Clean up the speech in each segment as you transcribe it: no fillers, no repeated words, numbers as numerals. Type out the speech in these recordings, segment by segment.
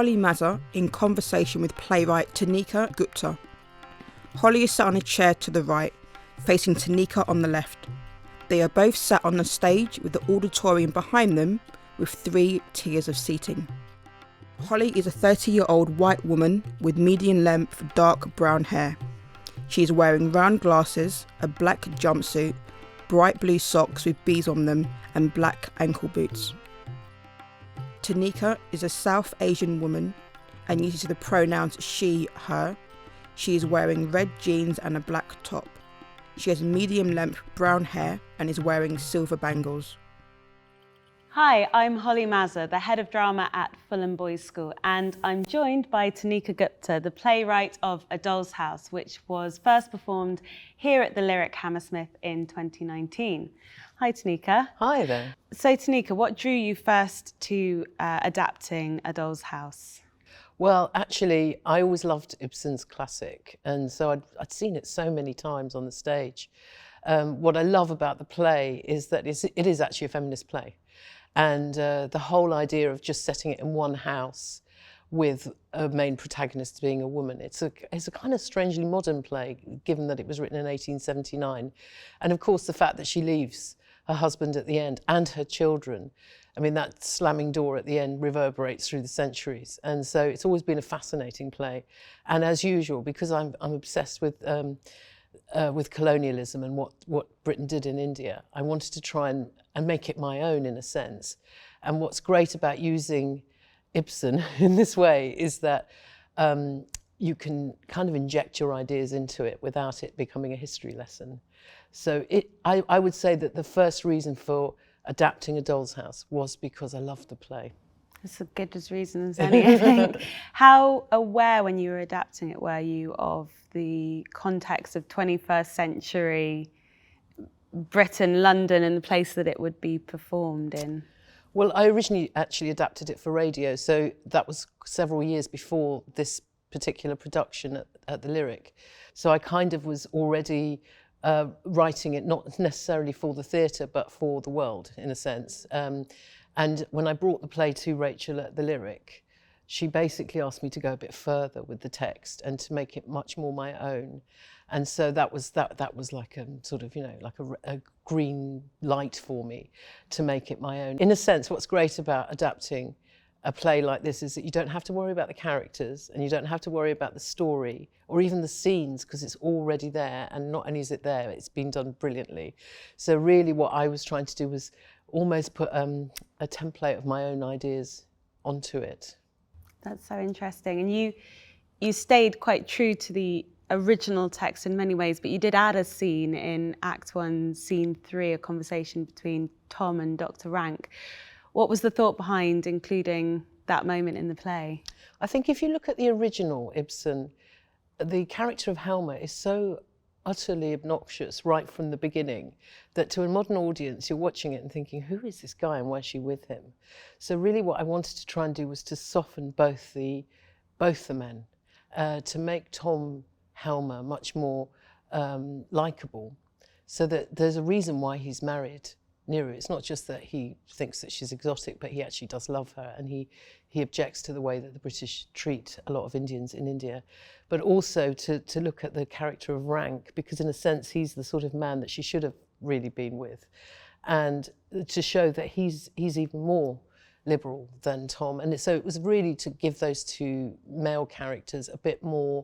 Holly Mazur in conversation with playwright Tanika Gupta. Holly is sat on a chair to the right, facing Tanika on the left. They are both sat on the stage with the auditorium behind them, with 3 tiers of seating. Holly is a 30-year-old white woman with medium-length dark brown hair. She is wearing round glasses, a black jumpsuit, bright blue socks with bees on them, and black ankle boots. Tanika is a South Asian woman and uses the pronouns she, her. She is wearing red jeans and a black top. She has medium-length brown hair and is wearing silver bangles. Hi, I'm Holly Mazur, the head of drama at Fulham Boys School, and I'm joined by Tanika Gupta, the playwright of A Doll's House, which was first performed here at the Lyric Hammersmith in 2019. Hi, Tanika. Hi there. So, Tanika, what drew you first to adapting A Doll's House? Well, actually, I always loved Ibsen's classic, and so I'd seen it so many times on the stage. What I love about the play is that it is actually a feminist play. And the whole idea of just setting it in one house with a main protagonist being a woman, it's a kind of strangely modern play, given that it was written in 1879. And of course, the fact that she leaves her husband at the end and her children, I mean, that slamming door at the end reverberates through the centuries. And so it's always been a fascinating play. And as usual, because I'm obsessed with colonialism and what Britain did in India, I wanted to try and make it my own in a sense. And what's great about using Ibsen in this way is that you can kind of inject your ideas into it without it becoming a history lesson. So I would say that the first reason for adapting A Doll's House was because I loved the play. That's as good as reason as any, I think. How aware, when you were adapting it, were you of the context of 21st century Britain, London, and the place that it would be performed in? Well, I originally actually adapted it for radio, so that was several years before this particular production at the Lyric. So I kind of was already writing it not necessarily for the theatre, but for the world, in a sense. And when I brought the play to Rachel at the Lyric, she basically asked me to go a bit further with the text and to make it much more my own. And so that was like a sort of, like a green light for me to make it my own. In a sense, what's great about adapting a play like this is that you don't have to worry about the characters and you don't have to worry about the story or even the scenes, because it's already there, and not only is it there, it's been done brilliantly. So really what I was trying to do was almost put a template of my own ideas onto it. That's so interesting. And you stayed quite true to the original text in many ways, but you did add a scene in Act 1, Scene 3, a conversation between Tom and Dr. Rank. What was the thought behind including that moment in the play? I think if you look at the original Ibsen, the character of Helmer is so utterly obnoxious right from the beginning that to a modern audience you're watching it and thinking, who is this guy and why is she with him? So really what I wanted to try and do was to soften both the men, to make Tom Helmer much more likeable, so that there's a reason why he's married Neru. It's not just that he thinks that she's exotic, but he actually does love her, and he objects to the way that the British treat a lot of Indians in India, but also to look at the character of Rank, because in a sense he's the sort of man that she should have really been with, and to show that he's even more liberal than Tom. And so it was really to give those two male characters a bit more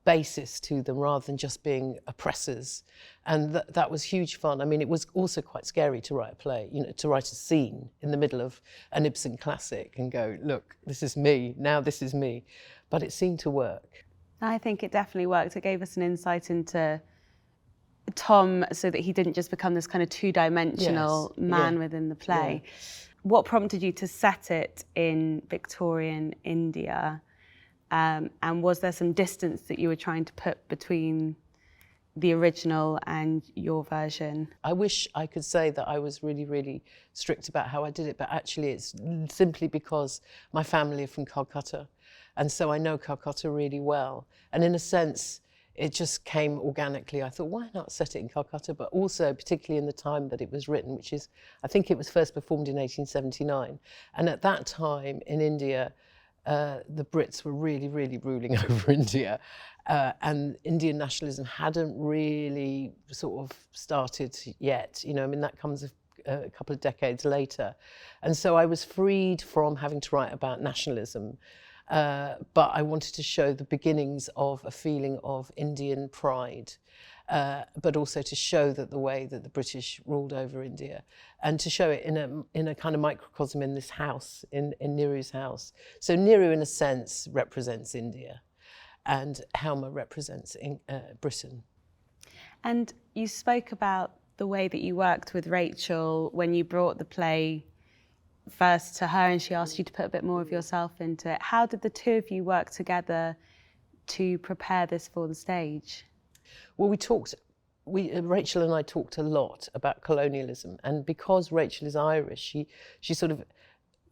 basis to them rather than just being oppressors. And that was huge fun. I mean, it was also quite scary to write a play, to write a scene in the middle of an Ibsen classic and go, look, this is me, now this is me. But it seemed to work. I think it definitely worked. It gave us an insight into Tom so that he didn't just become this kind of two-dimensional man within the play. Yeah. What prompted you to set it in Victorian India? And was there some distance that you were trying to put between the original and your version? I wish I could say that I was really, really strict about how I did it, but actually it's simply because my family are from Calcutta, and so I know Calcutta really well. And in a sense, it just came organically. I thought, why not set it in Calcutta? But also, particularly in the time that it was written, which is, I think it was first performed in 1879. And at that time in India, the Brits were really, really ruling over India, and Indian nationalism hadn't really sort of started yet. You know, I mean, that comes a couple of decades later. And so I was freed from having to write about nationalism, but I wanted to show the beginnings of a feeling of Indian pride, but also to show that the way that the British ruled over India, and to show it in a kind of microcosm in this house, in Neeru's house. So Neeru, in a sense, represents India, and Helma represents Britain. And you spoke about the way that you worked with Rachel when you brought the play first to her and she asked you to put a bit more of yourself into it. How did the two of you work together to prepare this for the stage? Well, Rachel and I talked a lot about colonialism, and because Rachel is Irish, she sort of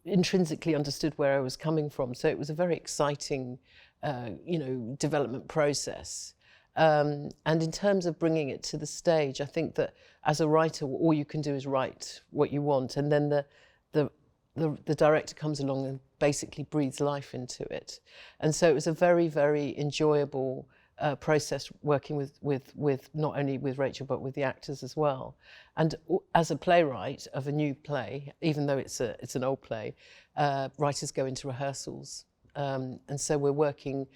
intrinsically understood where I was coming from. So it was a very exciting, development process. And in terms of bringing it to the stage, I think that as a writer, all you can do is write what you want, and then the director comes along and basically breathes life into it. And so it was a very, very enjoyable process working with not only with Rachel but with the actors as well. And as a playwright of a new play, even though it's an old play, writers go into rehearsals, and so we're working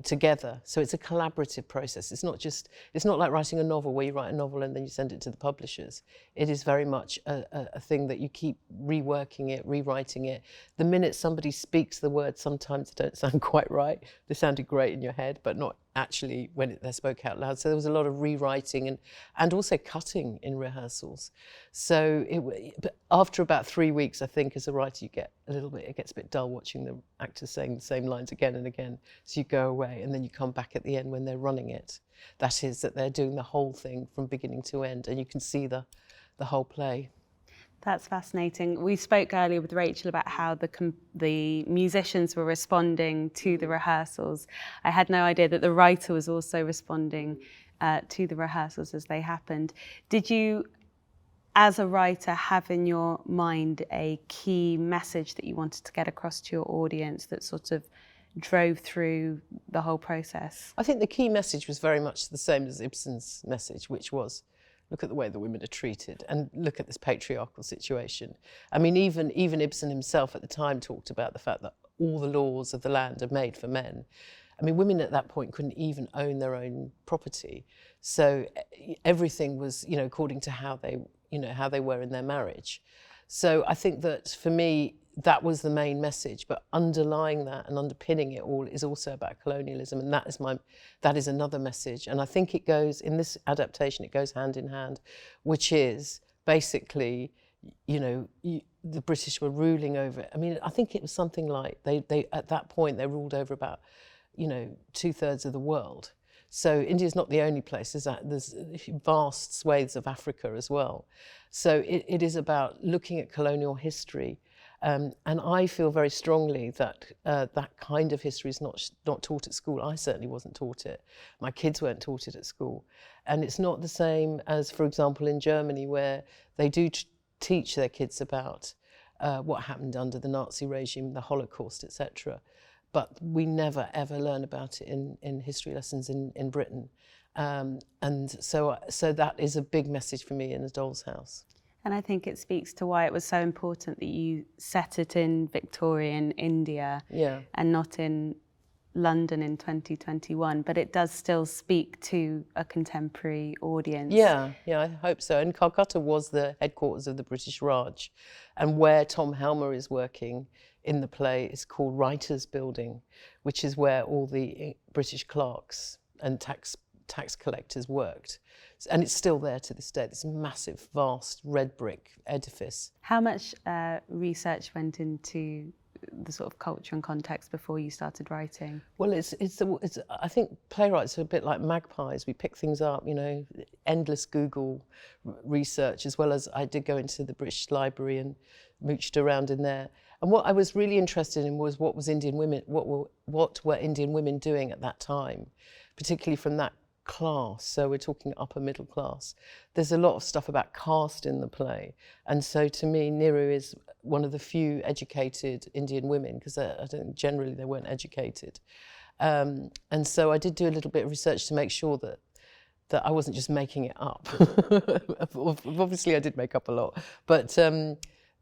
together. So it's a collaborative process. It's not like writing a novel where you write a novel and then you send it to the publishers. It is very much a thing that you keep reworking it, rewriting it. The minute somebody speaks the words, sometimes they don't sound quite right. They sounded great in your head, but not actually when they're spoken out loud. So there was a lot of rewriting and also cutting in rehearsals. So but after about 3 weeks, I think as a writer, it gets a bit dull watching the actors saying the same lines again and again. So you go away and then you come back at the end when they're running it. That is, that they're doing the whole thing from beginning to end, and you can see the whole play. That's fascinating. We spoke earlier with Rachel about how the musicians were responding to the rehearsals. I had no idea that the writer was also responding to the rehearsals as they happened. Did you, as a writer, have in your mind a key message that you wanted to get across to your audience that sort of drove through the whole process? I think the key message was very much the same as Ibsen's message, which was, look at the way the women are treated and look at this patriarchal situation. I mean, even Ibsen himself at the time talked about the fact that all the laws of the land are made for men. I mean, women at that point couldn't even own their own property. So everything was, according to how they were in their marriage. So I think that for me, that was the main message, but underlying that and underpinning it all is also about colonialism, and that is another message. And I think it goes, in this adaptation, it goes hand in hand, which is basically, the British were ruling over, I mean, I think it was something like, they at that point, they ruled over about, 2/3 of the world. So India's not the only place, there's vast swathes of Africa as well. So it is about looking at colonial history. And I feel very strongly that that kind of history is not taught at school. I certainly wasn't taught it. My kids weren't taught it at school. And it's not the same as, for example, in Germany, where they do teach their kids about what happened under the Nazi regime, the Holocaust, etc. But we never, ever learn about it in history lessons in Britain. And so that is a big message for me in A Doll's House. And I think it speaks to why it was so important that you set it in Victorian India, and not in London in 2021, but it does still speak to a contemporary audience. Yeah, I hope so. And Calcutta was the headquarters of the British Raj, and where Tom Helmer is working in the play is called Writers' Building, which is where all the British clerks and tax collectors worked. And it's still there to this day, this massive, vast red brick edifice. How much research went into the sort of culture and context before you started writing? Well, I think playwrights are a bit like magpies. We pick things up, endless Google research, as well as I did go into the British Library and mooched around in there. And what I was really interested in was what were Indian women doing at that time, particularly from that class, so we're talking upper middle class. There's a lot of stuff about caste in the play, and so to me Niru is one of the few educated Indian women, because I think generally they weren't educated, and so I did do a little bit of research to make sure that I wasn't just making it up. Obviously I did make up a lot, but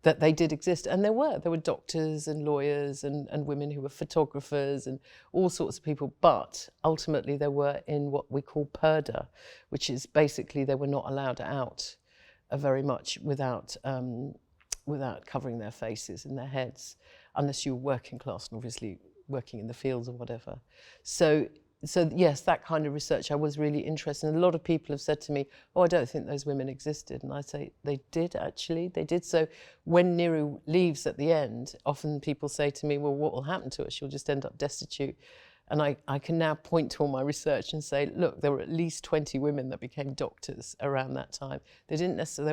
that they did exist, and there were doctors and lawyers and women who were photographers and all sorts of people, but ultimately they were in what we call purdah, which is basically they were not allowed out very much without covering their faces and their heads, unless you were working class and obviously working in the fields or whatever. So yes, that kind of research I was really interested in. A lot of people have said to me, oh, I don't think those women existed. And I say, they did actually, they did. So when Niru leaves at the end, often people say to me, well, what will happen to her? She'll just end up destitute. And I can now point to all my research and say, look, there were at least 20 women that became doctors around that time. They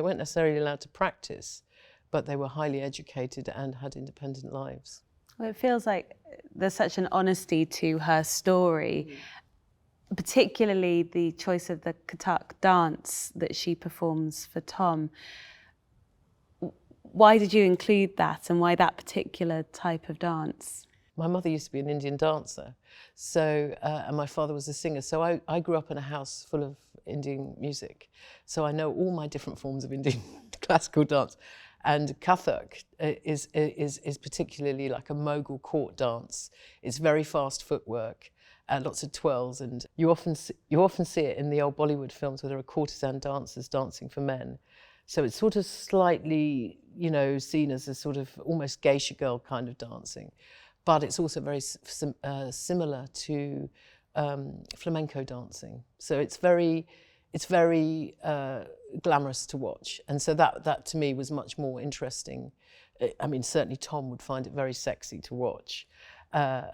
weren't necessarily allowed to practice, but they were highly educated and had independent lives. Well, it feels like there's such an honesty to her story, particularly the choice of the Kathak dance that she performs for Tom. Why did you include that, and why that particular type of dance? My mother used to be an Indian dancer, so and my father was a singer. So I grew up in a house full of Indian music, so I know all my different forms of Indian classical dance. And Kathak is particularly like a Mughal court dance. It's very fast footwork, lots of twirls, and you often see it in the old Bollywood films where there are courtesan dancers dancing for men. So it's sort of slightly, seen as a sort of almost geisha girl kind of dancing, but it's also very similar to flamenco dancing. So it's very glamorous to watch, and so that to me was much more interesting. I mean, certainly Tom would find it very sexy to watch,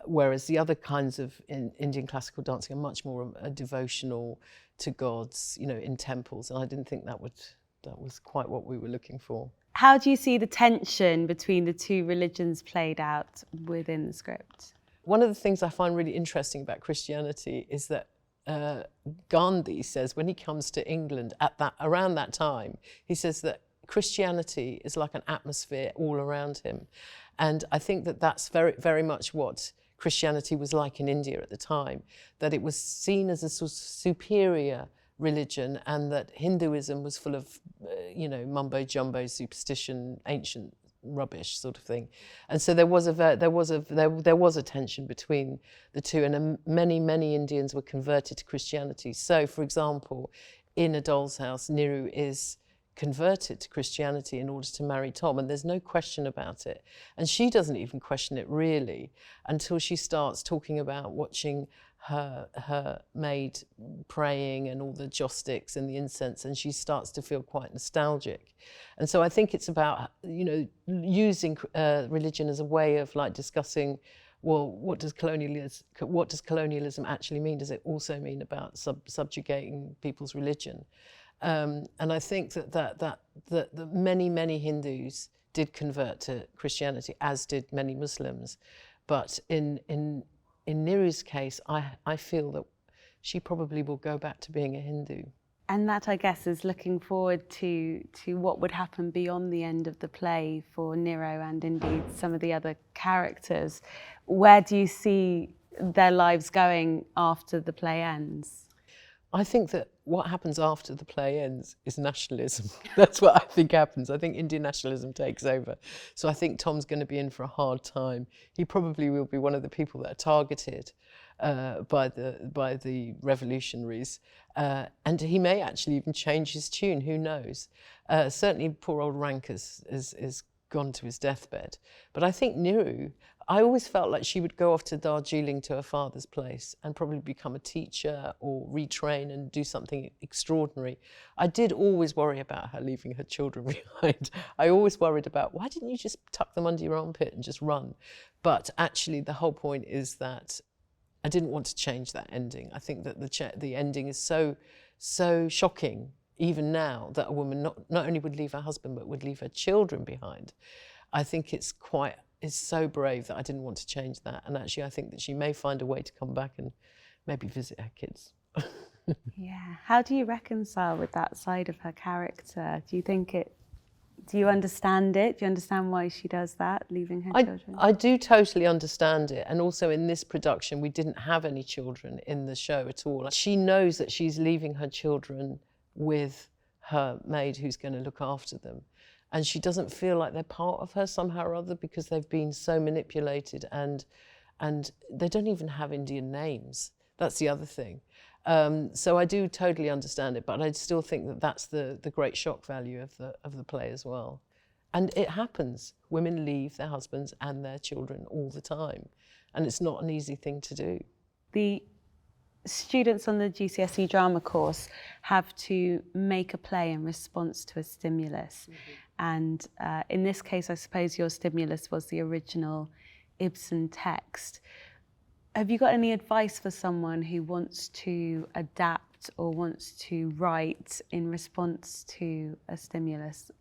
whereas the other kinds of Indian classical dancing are much more devotional to gods, in temples, and I didn't think that was quite what we were looking for. How do you see the tension between the two religions played out within the script? One of the things I find really interesting about Christianity is that Gandhi says when he comes to England around that time, he says that Christianity is like an atmosphere all around him. And I think that that's very, very much what Christianity was like in India at the time, that it was seen as a sort of superior religion, and that Hinduism was full of, mumbo jumbo, superstition, ancient rubbish sort of thing. And so there was a tension between the two, and many Indians were converted to Christianity. So, for example, in A Doll's House, Niru is converted to Christianity in order to marry Tom, and there's no question about it. And she doesn't even question it really until she starts talking about watching her maid praying and all the joss sticks and the incense, and she starts to feel quite nostalgic. And so I think it's about using religion as a way of discussing, well, what does colonialism actually mean? Does it also mean about subjugating people's religion? And I think that many Hindus did convert to Christianity, as did many Muslims, but in Niru's case, I feel that she probably will go back to being a Hindu. And that, I guess, is looking forward to what would happen beyond the end of the play for Niru and indeed some of the other characters. Where do you see their lives going after the play ends? I think that what happens after the play ends is nationalism. That's what I think happens. I think Indian nationalism takes over. So I think Tom's going to be in for a hard time. He probably will be one of the people that are targeted by the revolutionaries. And he may actually even change his tune, who knows. Certainly poor old Rank is gone to his deathbed. But I think Niru, I always felt like she would go off to Darjeeling to her father's place and probably become a teacher or retrain and do something extraordinary. I did always worry about her leaving her children behind. I always worried about, why didn't you just tuck them under your armpit and just run? But actually the whole point is that I didn't want to change that ending. I think that the ending is so shocking, even now, that a woman not only would leave her husband but would leave her children behind. I think it's so brave that I didn't want to change that. And actually I think that she may find a way to come back and maybe visit her kids. Yeah. How do you reconcile with that side of her character? Do you understand it? Do you understand why she does that, leaving her children? I do totally understand it. And also in this production, we didn't have any children in the show at all. She knows that she's leaving her children with her maid who's going to look after them. And she doesn't feel like they're part of her somehow or other because they've been so manipulated and they don't even have Indian names. That's the other thing. So I do totally understand it, but I still think that that's the great shock value of the play as well. And it happens. Women leave their husbands and their children all the time, and it's not an easy thing to do. The students on the GCSE drama course have to make a play in response to a stimulus. And in this case, I suppose your stimulus was the original Ibsen text. Have you got any advice for someone who wants to adapt or wants to write in response to a stimulus,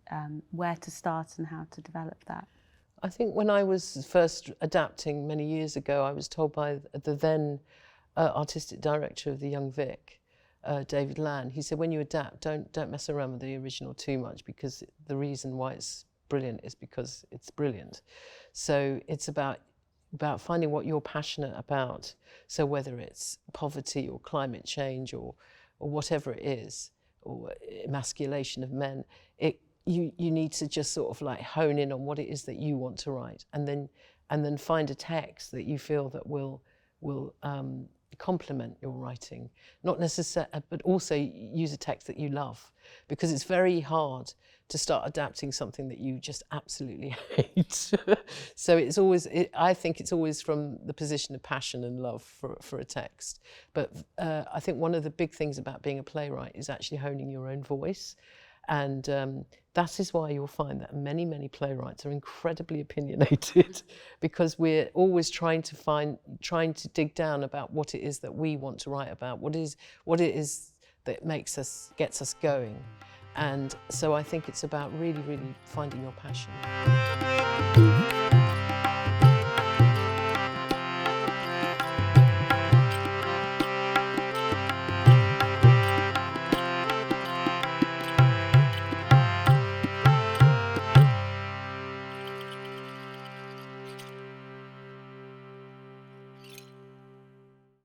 where to start and how to develop that? I think when I was first adapting many years ago, I was told by the then artistic director of the Young Vic, David Land, he said, when you adapt, don't mess around with the original too much, because the reason why it's brilliant is because it's brilliant. So it's about finding what you're passionate about. So whether it's poverty or climate change or whatever it is, or emasculation of men, you need to just sort of like hone in on what it is that you want to write, and then find a text that you feel that will complement your writing, not necessarily, but also use a text that you love, because it's very hard to start adapting something that you just absolutely hate. So it's always, I think it's always from the position of passion and love for a text. But I think one of the big things about being a playwright is actually honing your own voice. And that is why you'll find that many, many playwrights are incredibly opinionated, because we're always trying to dig down about what it is that we want to write about, what it is that gets us going. And so I think it's about really, really finding your passion.